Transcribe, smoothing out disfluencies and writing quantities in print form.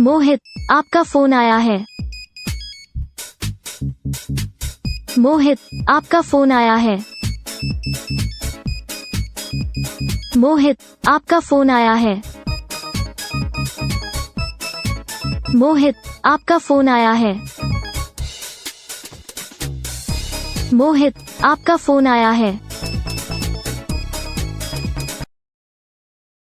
मोहित, आपका फोन आया है। मोहित, आपका फोन आया है। मोहित, आपका फोन आया है। मोहित, आपका फोन आया है। मोहित, आपका फोन आया है।